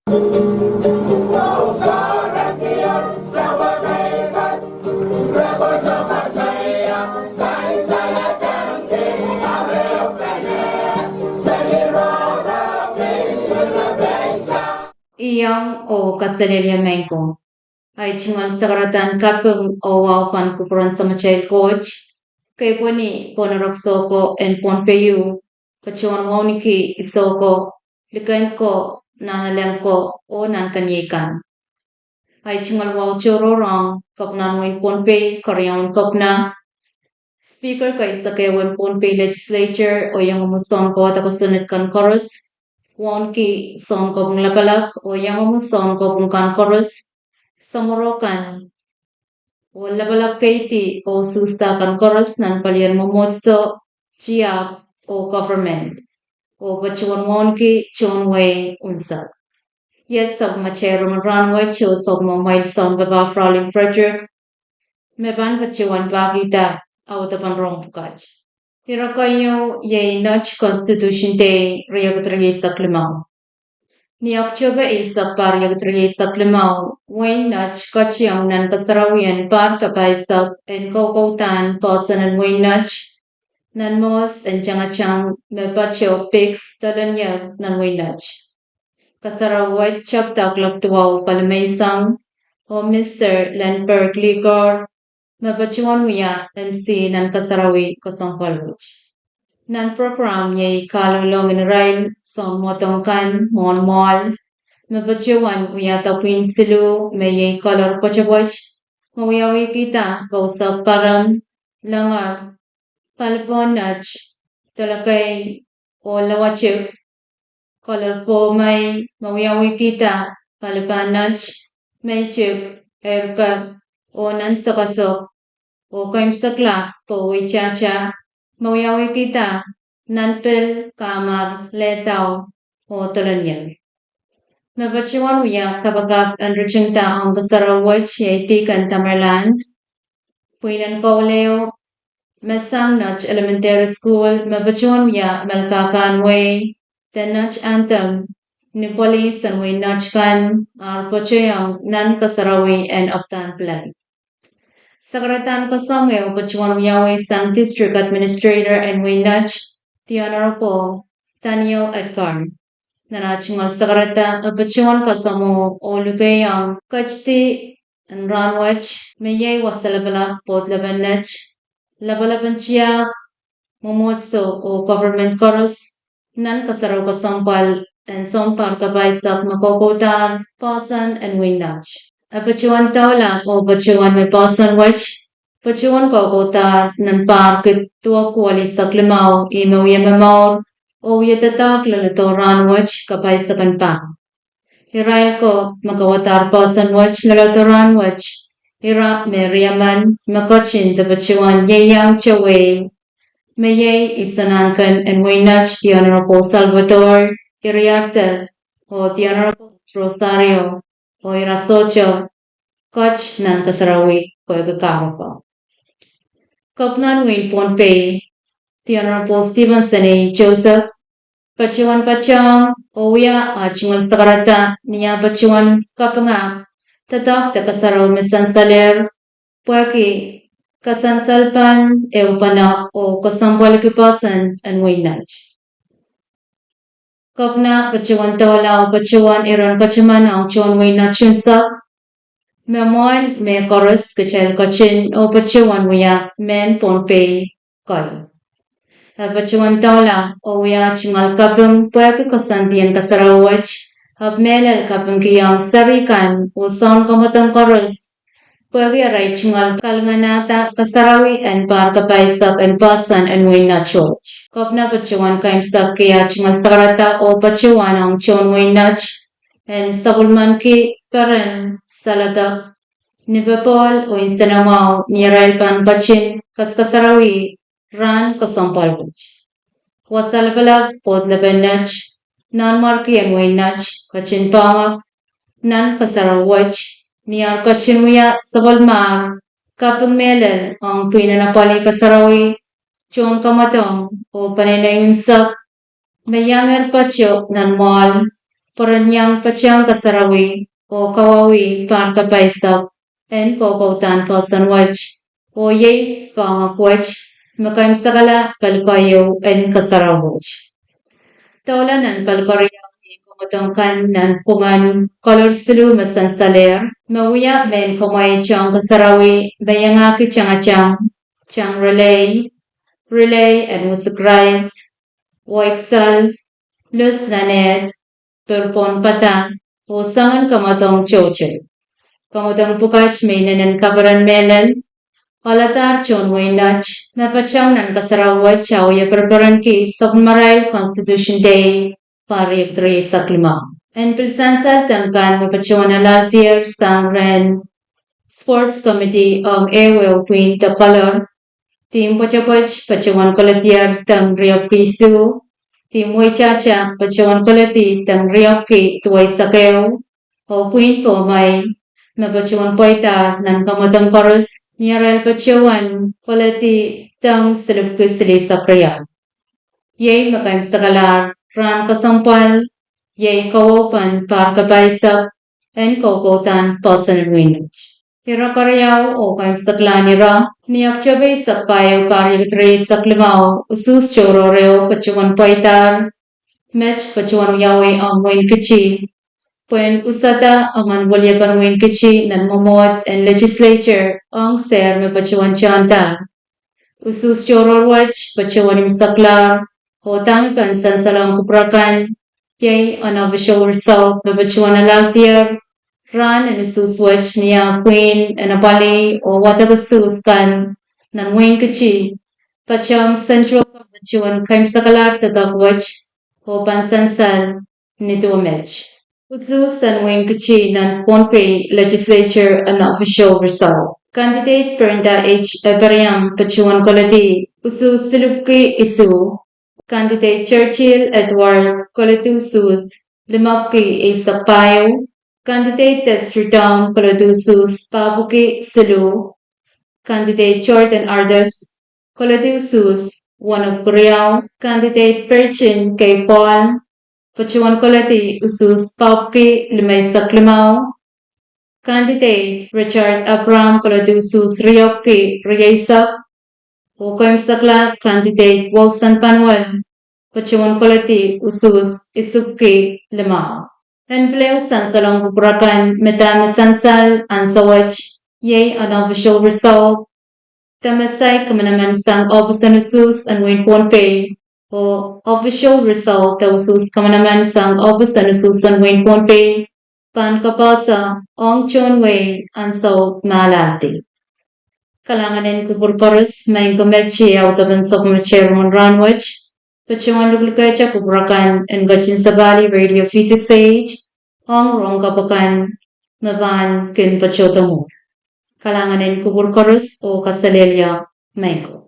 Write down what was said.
Iyang o kasalilya mengko. Ay chingon sakaratan kapung o pan kupuran sa machel coach. Kay poni ponorok soko en pon peyu. Pachuan wawniki isoko. Likain ko nanaleng ko o nan kanyikan. Ay chingal waw chororong kapnan win pon pay karyawan kapna. Speaker kay sa kewan pon pay legislature o yung umuson ko at ako sunod kan chorus. Wan ki song ko bung lapalap o yang umu song ko bung kan chorus samorokan o lapalap kaiti o susta kan chorus nan palian momotso chiak o government o bachuan wan ki chon way unsa yet sab machero ranway chill sab mo mail song baba Frauling Frederick meban bachuan bagita au tapan rong pukaj Tira kayo yay Dutch Constitution Day riyagatri sa klimaw. Ni October isak par yagtrisak limaw, Wayne Nutch kachiyang nan kasarawian par kapaisak en kokoutan pasan and Wayne Nutch nan mos en changachang me pacho pics talanyag nan Wayne Nutch. Kasarawat chaptak laktuaw palamaysang o Mr. Lenberg Ligor mabachuan wiya MC nan kasarawi kasangpalwich. Nan program yay kalulong in rail son motongkan mon mall mabachuan uyata queen silu may color pachabwach mawiyawi kita kausap param langar palponach talakay o lawachik color po may mawiyawi kita palpanach may chik erka o nansakasok o kaimsakla po wichacha mawiyawi kita nanpil kamar letaw o talanyan. Mabachuan wiya kapagap enriching taong kasarawach yay tikan tamerlan. Puinan ko leo Mesang Nutch Elementary School mabachuan wiya malkakan way the Nutch anthem ni police and way Nutch kan arpochoyang nan kasarawi and optan plan. Sakaratan kasangyo bachuan wiya way sang district administrator and way Nutch the Honorable Daniel Edgar. Narachingal sakarata bachuan kasamo o lugayang kachti and ranwach mayay wasalabala pot labanach labalabanchiyak momotso o government chorus nan kasaraw kasampal and sompar kabaisak makokotar pasan and windach. Bachuan tawla o bachuan may pasan wach bachuan kokotar nan parkit tuwa kuwali saklimaw imaw yamamaw o yatatak lalatoran wach kabaisakan pa. Hirail ko magawatar pasan wach lalatoran wach hira meriaman makachin the bachuan yayang chawe mayay isanankan and waynach the Honorable Salvador Iriarte o the Honorable Rosario o irasocho kach nan kasarawi ko ikakaro Kapnan Wayne Ponpey the Honorable Stevenson A. Joseph Bachuan Pachang Oya Achingal Sakarata Niya Bachuan Kapanga Tatak Takasaro Misansaler Puaki Kasansalpan Eupana o Kasampalikipasan and Waynach. Kapna Bachuan Tawala o Bachuan Iran Kachamana o Chon Waynach Chunsak Memoan me chorus kachel kachin o Bachuan Waya Men Ponpey Koy. Bachuan tawla o waya chingal kapung puwag kasantiyan kasarawach hab melal kapung kiyang sarikan o sound kamatang chorus puwag aray chingal kalnganata kasarawi and par kapaisak and pasan and wayna church. Kapna bachuan kaimsak kaya chingal sakarata o bachuan ang chon waynach and sabulman ki paren saladak nibapol o insanamaw nirail pan kachin kaskasarawi ran kasampalwach. Wasalbalag pot labanach, nan marki and waynach, kachin pangak, nan kasarawach, niyar kachin wiya sabalmar, kapag melal ang pinanapali kasarawi, chon kamatong o paninayunsak, mayangar pacho nan mal, Poranyang pachang kasarawi o kawawi pan kapaisak en kokautan pasan wach o ye pangakwach makaim sakala palkayo en kasarawach. Taulanan palkariyaw ni kumatangkan nan pungan kolor sulu masan saler mawuya men kumay chang kasarawi bayanga kichang chang relay and musik rise Waixal, Lus Nanet, Turpon Pata, o sangan kamatong chochel. Kamatong pukach may nanan kabaran melal, Alatar chon wainach, napachang nan kasarawat chow ya perperan ki Sokmarail Constitution Day, pariyak 3 sa klima. And pilsansal tangkan mapachawan alaltier sang ren Sports Committee ang ewe queen the color, Team Pachapach, Pachawan Kolatier, Tang Riopki Su, Team Wichacha, Pachawan Kolati, Tang Riopki, Tuay Sakeo, O Queen Po Mai, Mapachawan Poita, Nan Kamatang Chorus, Niarel Pachawan, Kolati, Tang Silupki Sili Sakriya. Yay Makaim Sakalar, Ran Kasampal, Yay Kawopan, Parka Paisak, and Kokotan, Personal Winage. Hiraparayaw o kaim saklanira, niyak chabay sakpayo karyagatre saklimao, usus chororeo pachuan paitar, mech pachuan yawe ang wain kichi, puen usata ang walyapan wain kichi nan momot and legislature ang ser me pachuan chanta. Usus chororwach pachuan im saklar, o tami pansan salang kuprakan, yay unofficial result me pachuan alaltier, Ran and suswach niya queen and apali o watagasus kan nan wing kichi. Pachang central kabachuan kaim sakalar tatakwach o pansansal nito mech. Utsus and wing kichi nan Pohnpei legislature an official result. Candidate Perinda H. Eberiam Pachuan Kolati Usus Silupki Isu. Candidate Churchill Edward Kolati Usus Limapki Isapayo. Candidate Testrutam Colodusus Pabuki Silu, Candidate Jordan Ardas Colodusus Wanupuriao, Candidate Perchin K. Paul, Pachuan Colati Usus Pabuki Limay Saklimao, Candidate Richard Abram Colodusus Rioki Riesak, Ukoim Sakla, Candidate Wilson Panuel, Pachuan Colati Usus Isuki Limao. Enpleo sansalong kupurakan metame sansal ansawach yay unofficial result tamasay kamanaman sang obusan usus and win Pohnpei o official result ta usus kamanaman sang obusan usus and win Pohnpei pan kapasa ong chon wayne ansaw malanti. Kalanganin kupurparus may kumechi autaban sa kumechermon ranwach Pachuan Luglukacha Kubrakan and Gachin Sabali Radio Physics Age, Ong Rong Kapakan, Maban Kin Pachotamu. Kalanganin Kuburkorus o Kasalelia, Mango.